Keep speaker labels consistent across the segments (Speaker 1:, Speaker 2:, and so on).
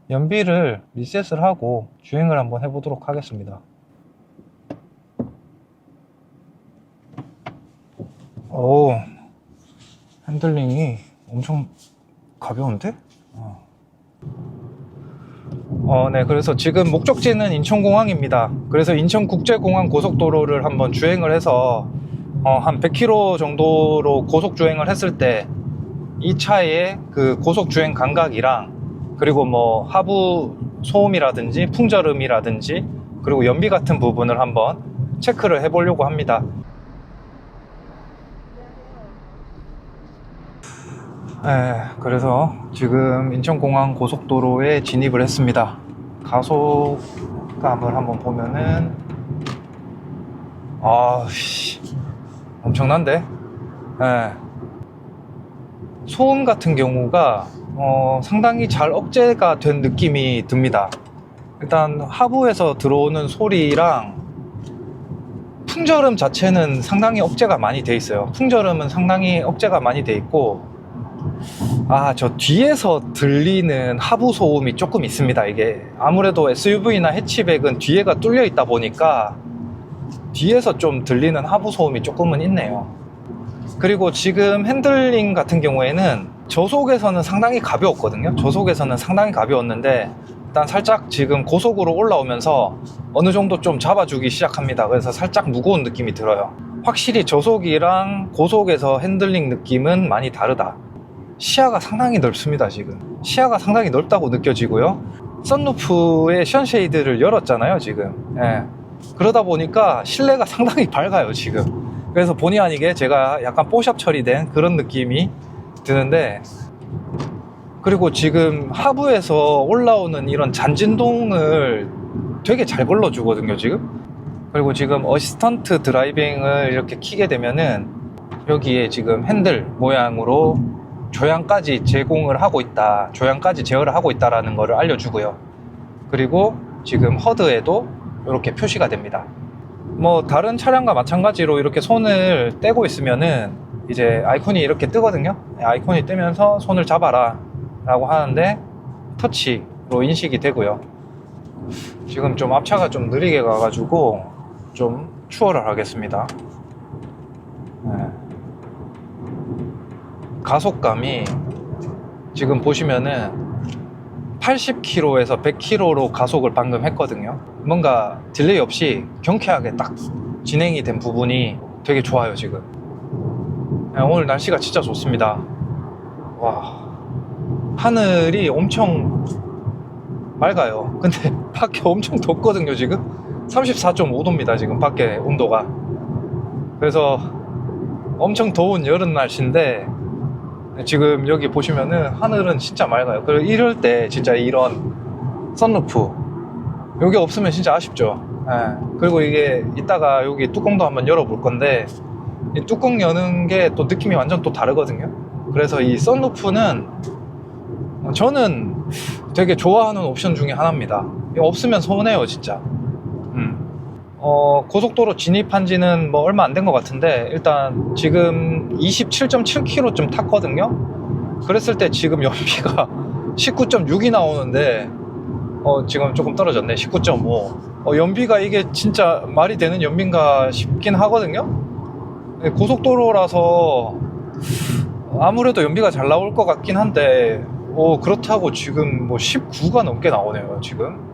Speaker 1: 연비를 리셋을 하고 주행을 한번 해보도록 하겠습니다. 오, 핸들링이 엄청 가벼운데? 네, 그래서 지금 목적지는 인천공항입니다. 그래서 인천국제공항 고속도로를 한번 주행을 해서 한 100km 정도로 고속 주행을 했을 때 이 차의 그 고속 주행 감각이랑, 그리고 뭐 하부 소음이라든지 풍절음이라든지 그리고 연비 같은 부분을 한번 체크를 해 보려고 합니다. 그래서 지금 인천공항 고속도로에 진입을 했습니다. 가속감을 한번 보면은 엄청난데? 소음 같은 경우가 상당히 잘 억제가 된 느낌이 듭니다. 일단 하부에서 들어오는 소리랑 풍절음 자체는 상당히 억제가 많이 돼 있어요. 풍절음은 상당히 억제가 많이 돼 있고, 저 뒤에서 들리는 하부 소음이 조금 있습니다. 이게 아무래도 SUV나 해치백은 뒤에가 뚫려 있다 보니까 뒤에서 좀 들리는 하부 소음이 조금은 있네요. 그리고 지금 핸들링 같은 경우에는 저속에서는 상당히 가벼웠거든요. 저속에서는 상당히 가벼웠는데 일단 살짝 지금 고속으로 올라오면서 어느 정도 좀 잡아주기 시작합니다. 그래서 살짝 무거운 느낌이 들어요. 확실히 저속이랑 고속에서 핸들링 느낌은 많이 다르다. 시야가 상당히 넓습니다. 지금 시야가 상당히 넓다고 느껴지고요. 썬루프에 션쉐이드를 열었잖아요 지금. 그러다 보니까 실내가 상당히 밝아요 지금. 그래서 본의 아니게 제가 약간 뽀샵 처리된 그런 느낌이 드는데, 그리고 지금 하부에서 올라오는 이런 잔진동을 되게 잘 걸러주거든요 지금. 그리고 지금 어시스턴트 드라이빙을 이렇게 키게 되면은 여기에 지금 핸들 모양으로 조향까지 제공을 하고 있다, 조향까지 제어를 하고 있다라는 거를 알려주고요. 그리고 지금 허드에도 이렇게 표시가 됩니다. 뭐 다른 차량과 마찬가지로 이렇게 손을 떼고 있으면은 이제 아이콘이 이렇게 뜨거든요. 아이콘이 뜨면서 손을 잡아라 라고 하는데 터치로 인식이 되고요. 지금 좀 앞차가 좀 느리게 가가지고 좀 추월을 하겠습니다. 가속감이 지금 보시면은 80km에서 100km로 가속을 방금 했거든요. 뭔가 딜레이 없이 경쾌하게 딱 진행이 된 부분이 되게 좋아요 지금. 오늘 날씨가 진짜 좋습니다. 와, 하늘이 엄청 맑아요. 근데 밖에 엄청 덥거든요 지금. 34.5도입니다 지금 밖에 온도가. 그래서 엄청 더운 여름 날씨인데 지금 여기 보시면은 하늘은 진짜 맑아요. 그리고 이럴 때 진짜 이런 선루프 여기 없으면 진짜 아쉽죠. 그리고 이게 이따가 여기 뚜껑도 한번 열어볼 건데 이 뚜껑 여는 게 또 느낌이 완전 또 다르거든요. 그래서 이 선루프는 저는 되게 좋아하는 옵션 중에 하나입니다. 이거 없으면 서운해요 진짜. 고속도로 진입한 지는 뭐 얼마 안 된 것 같은데 일단 지금 27.7km 좀 탔거든요. 그랬을 때 지금 연비가 19.6이 나오는데 지금 조금 떨어졌네. 19.5. 연비가 이게 진짜 말이 되는 연비인가 싶긴 하거든요. 고속도로라서 아무래도 연비가 잘 나올 것 같긴 한데 그렇다고 지금 뭐 19가 넘게 나오네요 지금.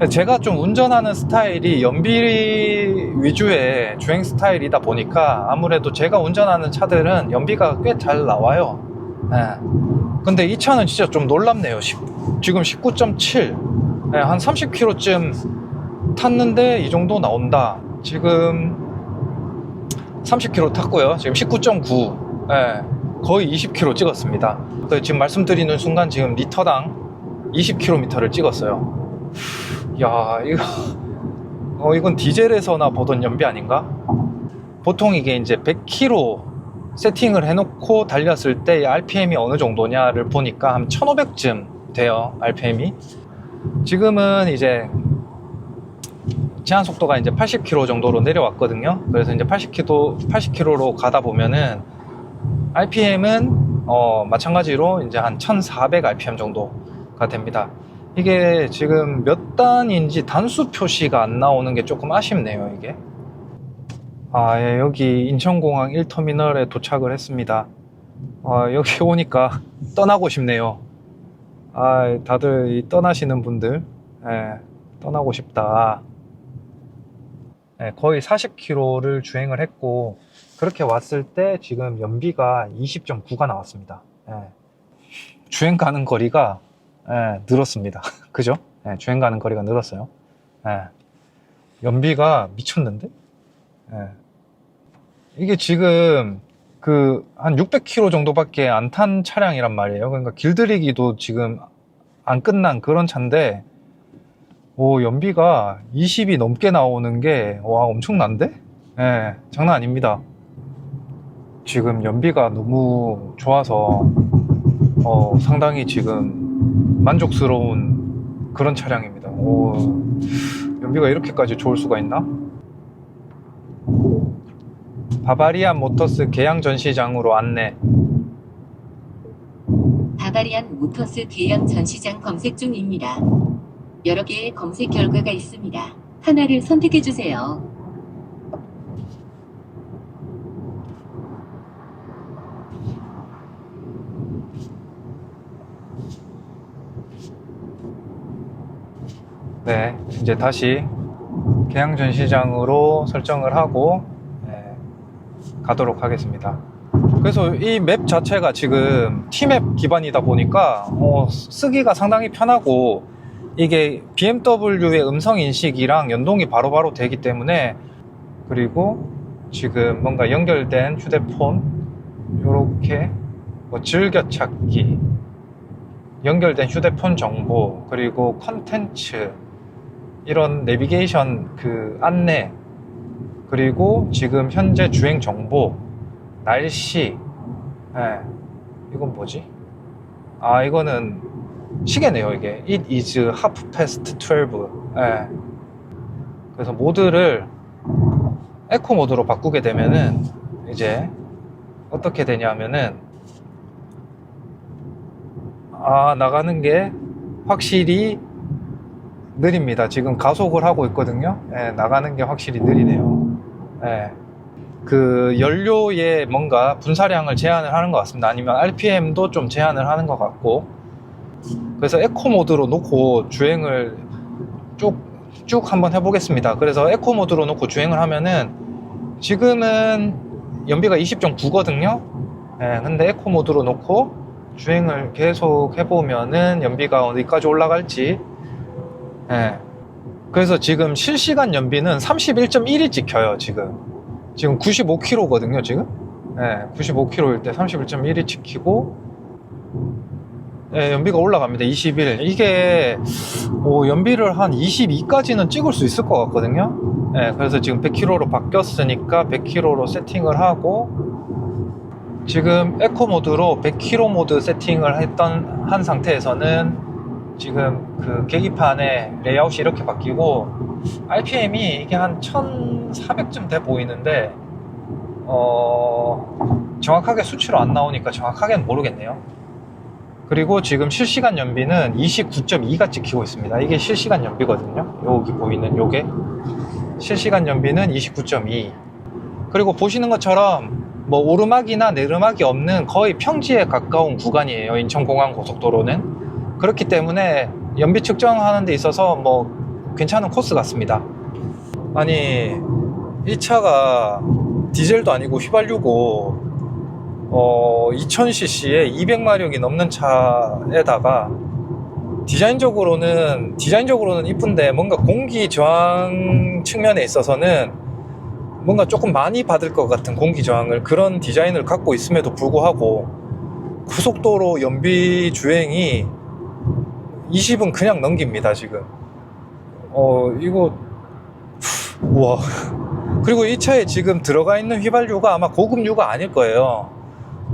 Speaker 1: 제가 좀 운전하는 스타일이 연비 위주의 주행 스타일이다 보니까 아무래도 제가 운전하는 차들은 연비가 꽤 잘 나와요. 근데 이 차는 진짜 좀 놀랍네요. 지금 19.7, 한 30km쯤 탔는데 이 정도 나온다. 지금 30km 탔고요. 지금 19.9, 거의 20km 찍었습니다. 지금 말씀드리는 순간 지금 리터당 20km를 찍었어요. 야, 이건 디젤에서나 보던 연비 아닌가? 보통 이게 이제 100km 세팅을 해놓고 달렸을 때 RPM이 어느 정도냐를 보니까 한 1500쯤 돼요, RPM이. 지금은 이제 제한 속도가 이제 80km 정도로 내려왔거든요. 그래서 이제 80km로 가다 보면은 RPM은 마찬가지로 이제 한 1400rpm 정도가 됩니다. 이게 지금 몇 단인지 단수 표시가 안 나오는 게 조금 아쉽네요, 이게. 예, 여기 인천공항 1터미널에 도착을 했습니다. 여기 오니까 떠나고 싶네요. 다들 이 떠나시는 분들, 떠나고 싶다. 거의 40km를 주행을 했고, 그렇게 왔을 때 지금 연비가 20.9가 나왔습니다. 주행 가는 거리가 늘었습니다. 그죠? 주행 가는 거리가 늘었어요. 연비가 미쳤는데? 이게 지금 한 600km 정도밖에 안 탄 차량이란 말이에요. 그러니까 길들이기도 지금 안 끝난 그런 차인데, 연비가 20이 넘게 나오는 게, 와, 엄청난데? 장난 아닙니다. 지금 연비가 너무 좋아서, 상당히 지금 만족스러운 그런 차량입니다. 연비가 이렇게까지 좋을 수가 있나? 바바리안 모터스 개양 전시장으로 안내.
Speaker 2: 바바리안 모터스 개양 전시장 검색 중입니다. 여러 개의 검색 결과가 있습니다. 하나를 선택해 주세요.
Speaker 1: 네, 이제 다시 개양 전시장으로 설정을 하고 가도록 하겠습니다. 그래서 이 맵 자체가 지금 T맵 기반이다 보니까 쓰기가 상당히 편하고, 이게 BMW의 음성 인식이랑 연동이 바로바로 되기 때문에, 그리고 지금 뭔가 연결된 휴대폰, 요렇게 즐겨찾기, 연결된 휴대폰 정보, 그리고 컨텐츠, 이런 내비게이션 안내, 그리고 지금 현재 주행 정보, 날씨, 이건 뭐지? 이거는 시계네요, 이게. It is half past 12. 그래서 모드를 에코 모드로 바꾸게 되면은, 이제, 어떻게 되냐면은, 나가는 게 확실히 느립니다. 지금 가속을 하고 있거든요. 나가는 게 확실히 느리네요. 연료의 뭔가 분사량을 제한을 하는 것 같습니다. 아니면 RPM도 좀 제한을 하는 것 같고, 그래서 에코 모드로 놓고 주행을 쭉 한번 해보겠습니다. 그래서 에코 모드로 놓고 주행을 하면은, 지금은 연비가 20.9거든요. 근데 에코 모드로 놓고 주행을 계속 해보면은 연비가 어디까지 올라갈지. 그래서 지금 실시간 연비는 31.1이 찍혀요. 지금 95km거든요. 지금 95km일 때 31.1이 찍히고, 연비가 올라갑니다. 21. 이게 연비를 한 22까지는 찍을 수 있을 것 같거든요. 그래서 지금 100km로 바뀌었으니까 100km로 세팅을 하고, 지금 에코 모드로 100km 모드 세팅을 한 상태에서는 지금 계기판의 레이아웃이 이렇게 바뀌고, RPM이 이게 한 1400쯤 돼 보이는데, 정확하게 수치로 안 나오니까 정확하게는 모르겠네요. 그리고 지금 실시간 연비는 29.2가 찍히고 있습니다. 이게 실시간 연비거든요. 여기 보이는 요게 실시간 연비는 29.2. 그리고 보시는 것처럼 오르막이나 내리막이 없는 거의 평지에 가까운 구간이에요. 인천공항 고속도로는. 그렇기 때문에 연비 측정하는 데 있어서 괜찮은 코스 같습니다. 아니, 이 차가 디젤도 아니고 휘발유고 2000cc에 200마력이 넘는 차에다가 디자인적으로는 이쁜데, 뭔가 공기 저항 측면에 있어서는 뭔가 조금 많이 받을 것 같은 공기 저항을, 그런 디자인을 갖고 있음에도 불구하고 고속도로 연비 주행이 20은 그냥 넘깁니다. 지금 이거 우와. 그리고 이 차에 지금 들어가 있는 휘발유가 아마 고급유가 아닐 거예요.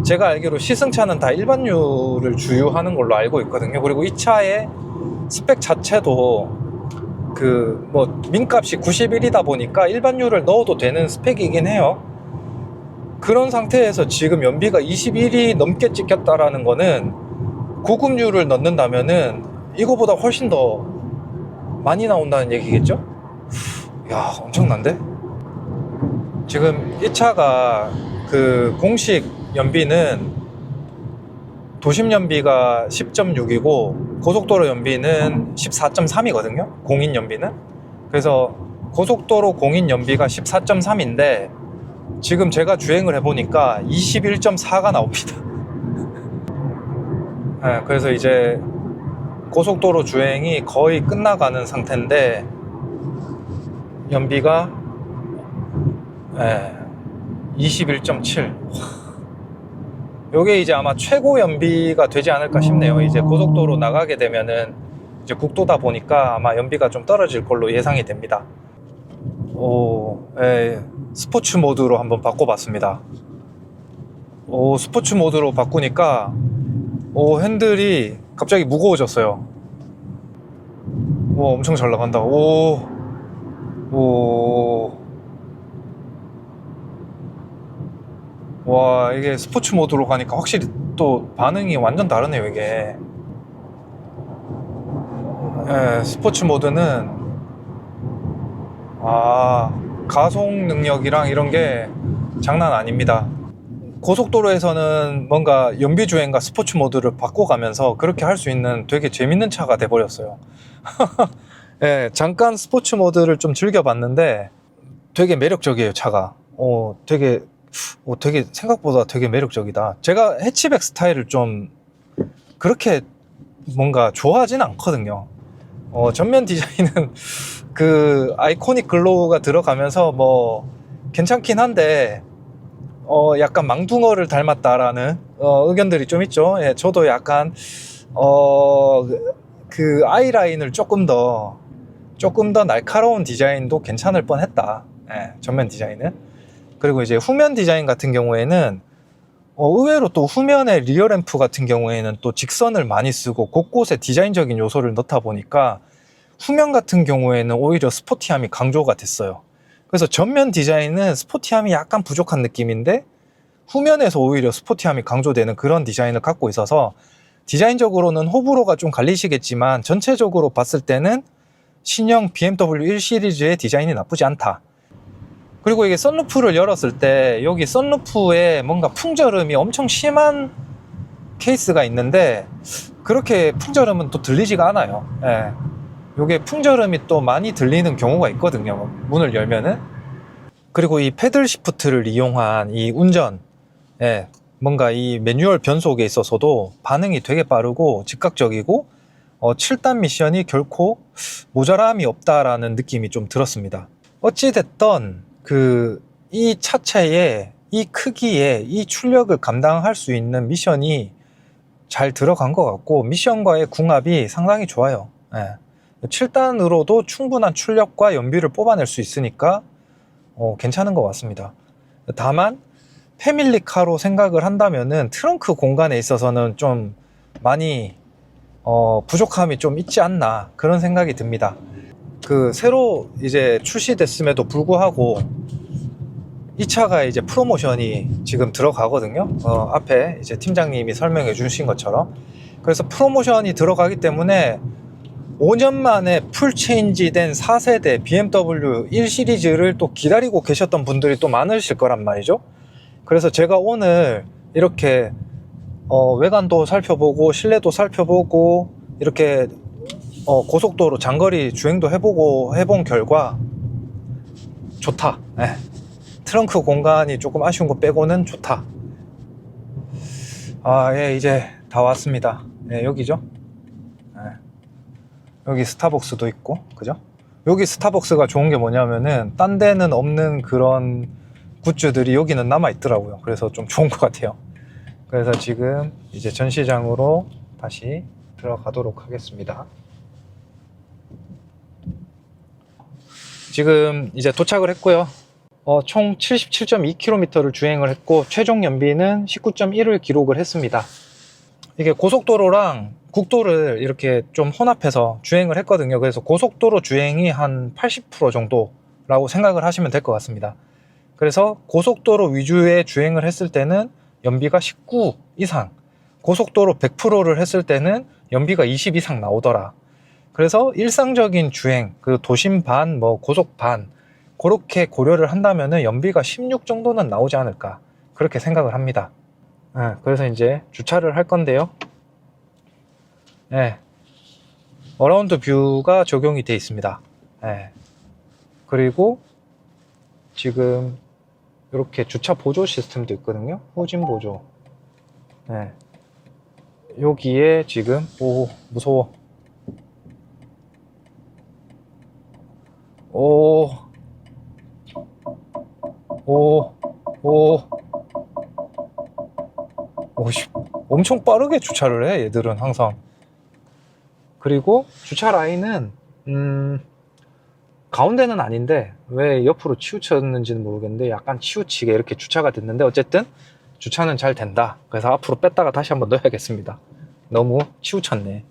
Speaker 1: 제가 알기로 시승차는 다 일반유를 주유하는 걸로 알고 있거든요. 그리고 이 차의 스펙 자체도 민값이 91이다 보니까 일반유를 넣어도 되는 스펙이긴 해요. 그런 상태에서 지금 연비가 21이 넘게 찍혔다라는 거는 고급류를 넣는다면은 이거보다 훨씬 더 많이 나온다는 얘기겠죠? 야, 엄청난데? 지금 이 차가 그 공식 연비는 도심 연비가 10.6이고 고속도로 연비는 14.3이거든요. 공인 연비는. 그래서 고속도로 공인 연비가 14.3인데 지금 제가 주행을 해보니까 21.4가 나옵니다. 네, 그래서 이제 고속도로 주행이 거의 끝나가는 상태인데 연비가 21.7. 요게 이제 아마 최고 연비가 되지 않을까 싶네요. 이제 고속도로 나가게 되면은 이제 국도다 보니까 아마 연비가 좀 떨어질 걸로 예상이 됩니다. 스포츠 모드로 한번 바꿔봤습니다. 스포츠 모드로 바꾸니까 핸들이 갑자기 무거워졌어요. 엄청 잘 나간다. 와, 이게 스포츠 모드로 가니까 확실히 또 반응이 완전 다르네요, 이게. 스포츠 모드는 가속 능력이랑 이런 게 장난 아닙니다. 고속도로에서는 뭔가 연비주행과 스포츠 모드를 바꿔가면서 그렇게 할 수 있는 되게 재밌는 차가 돼버렸어요. 잠깐 스포츠 모드를 좀 즐겨봤는데 되게 매력적이에요, 차가. 되게 생각보다 되게 매력적이다. 제가 해치백 스타일을 좀 그렇게 뭔가 좋아하진 않거든요. 전면 디자인은 그 아이코닉 글로우가 들어가면서 뭐 괜찮긴 한데 약간 망둥어를 닮았다라는 의견들이 좀 있죠. 저도 약간 그 아이라인을 조금 더 날카로운 디자인도 괜찮을 뻔했다. 전면 디자인은. 그리고 이제 후면 디자인 같은 경우에는 의외로 또 후면의 리어램프 같은 경우에는 또 직선을 많이 쓰고 곳곳에 디자인적인 요소를 넣다 보니까 후면 같은 경우에는 오히려 스포티함이 강조가 됐어요. 그래서 전면 디자인은 스포티함이 약간 부족한 느낌인데 후면에서 오히려 스포티함이 강조되는 그런 디자인을 갖고 있어서 디자인적으로는 호불호가 좀 갈리시겠지만 전체적으로 봤을 때는 신형 BMW 1 시리즈의 디자인이 나쁘지 않다. 그리고 이게 썬루프를 열었을 때 여기 썬루프에 뭔가 풍절음이 엄청 심한 케이스가 있는데 그렇게 풍절음은 또 들리지가 않아요. 요게 풍절음이 또 많이 들리는 경우가 있거든요, 문을 열면은. 그리고 이 패들 시프트를 이용한 이 운전, 뭔가 이 매뉴얼 변속에 있어서도 반응이 되게 빠르고 즉각적이고 7단 미션이 결코 모자람이 없다라는 느낌이 좀 들었습니다. 어찌됐던 이 차체에 이 크기에 이 출력을 감당할 수 있는 미션이 잘 들어간 것 같고 미션과의 궁합이 상당히 좋아요. 7단으로도 충분한 출력과 연비를 뽑아낼 수 있으니까 괜찮은 것 같습니다. 다만 패밀리카로 생각을 한다면은 트렁크 공간에 있어서는 좀 많이 부족함이 좀 있지 않나 그런 생각이 듭니다. 새로 이제 출시됐음에도 불구하고 이 차가 이제 프로모션이 지금 들어가거든요. 앞에 이제 팀장님이 설명해 주신 것처럼. 그래서 프로모션이 들어가기 때문에 5년 만에 풀 체인지 된 4세대 BMW 1 시리즈를 또 기다리고 계셨던 분들이 또 많으실 거란 말이죠. 그래서 제가 오늘 이렇게 외관도 살펴보고 실내도 살펴보고 이렇게 고속도로 장거리 주행도 해본 결과 좋다. 트렁크 공간이 조금 아쉬운 거 빼고는 좋다. 이제 다 왔습니다. 여기죠. 여기 스타벅스도 있고, 그죠? 여기 스타벅스가 좋은 게 뭐냐면은 딴 데는 없는 그런 굿즈들이 여기는 남아 있더라고요. 그래서 좀 좋은 것 같아요. 그래서 지금 이제 전시장으로 다시 들어가도록 하겠습니다. 지금 이제 도착을 했고요. 총 77.2km를 주행을 했고 최종 연비는 19.1을 기록을 했습니다. 이게 고속도로랑 국도를 이렇게 좀 혼합해서 주행을 했거든요. 그래서 고속도로 주행이 한 80% 정도라고 생각을 하시면 될 것 같습니다. 그래서 고속도로 위주의 주행을 했을 때는 연비가 19 이상, 고속도로 100%를 했을 때는 연비가 20 이상 나오더라. 그래서 일상적인 주행, 그 도심 반, 뭐 고속 반, 그렇게 고려를 한다면은 연비가 16 정도는 나오지 않을까, 그렇게 생각을 합니다. 그래서 이제 주차를 할 건데요. 어라운드 뷰가 적용이 되어 있습니다. 그리고 지금 이렇게 주차 보조 시스템도 있거든요. 후진 보조. 여기에 지금, 오, 무서워. 오, 오씨, 엄청 빠르게 주차를 해, 얘들은 항상. 그리고 주차 라인은, 가운데는 아닌데, 왜 옆으로 치우쳤는지는 모르겠는데, 약간 치우치게 이렇게 주차가 됐는데, 어쨌든, 주차는 잘 된다. 그래서 앞으로 뺐다가 다시 한번 넣어야겠습니다. 너무 치우쳤네.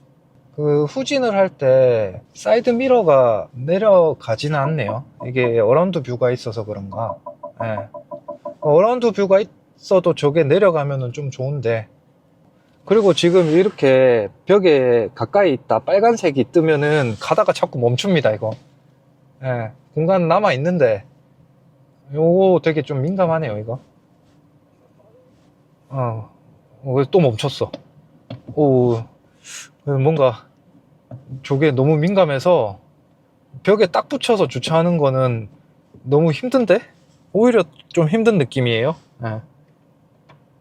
Speaker 1: 그 후진을 할 때 사이드 미러가 내려가지는 않네요. 이게 어라운드 뷰가 있어서 그런가. 어라운드 뷰가 있어도 저게 내려가면은 좀 좋은데. 그리고 지금 이렇게 벽에 가까이 있다 빨간색이 뜨면은 가다가 자꾸 멈춥니다, 이거. 공간 남아 있는데 요거 되게 좀 민감하네요, 이거. 또 멈췄어. 뭔가 저게 너무 민감해서 벽에 딱 붙여서 주차하는 거는 너무 힘든데? 오히려 좀 힘든 느낌이에요.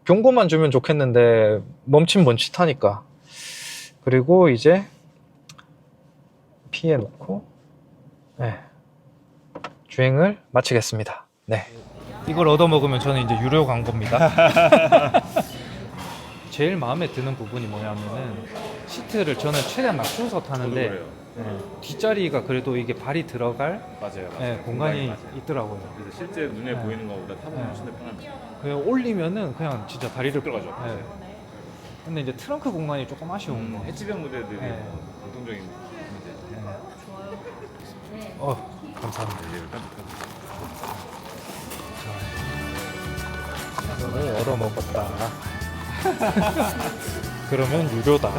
Speaker 1: 경고만 주면 좋겠는데 멈칫 하니까. 그리고 이제 피해 놓고 주행을 마치겠습니다. 이걸 얻어먹으면 저는 이제 유료 광고입니다. 제일 마음에 드는 부분이 뭐냐면은 시트를 저는 최대한 낮춰서 타는데 뒷자리가 그래도 이게 발이 들어갈
Speaker 3: 맞아요.
Speaker 1: 공간이
Speaker 3: 맞아요.
Speaker 1: 있더라고요.
Speaker 3: 그래서 실제 눈에 보이는 것보다 타보면 훨씬 더 편합니다.
Speaker 1: 그냥 올리면은 그냥 진짜 다리를
Speaker 3: 들어가죠.
Speaker 1: 근데 이제 트렁크 공간이 조금 아쉬운 거.
Speaker 3: 해치병 모델들이 공통적인 문제죠.
Speaker 1: 감사합니다. 이거를 얼어 먹었다. 그러면 유료다.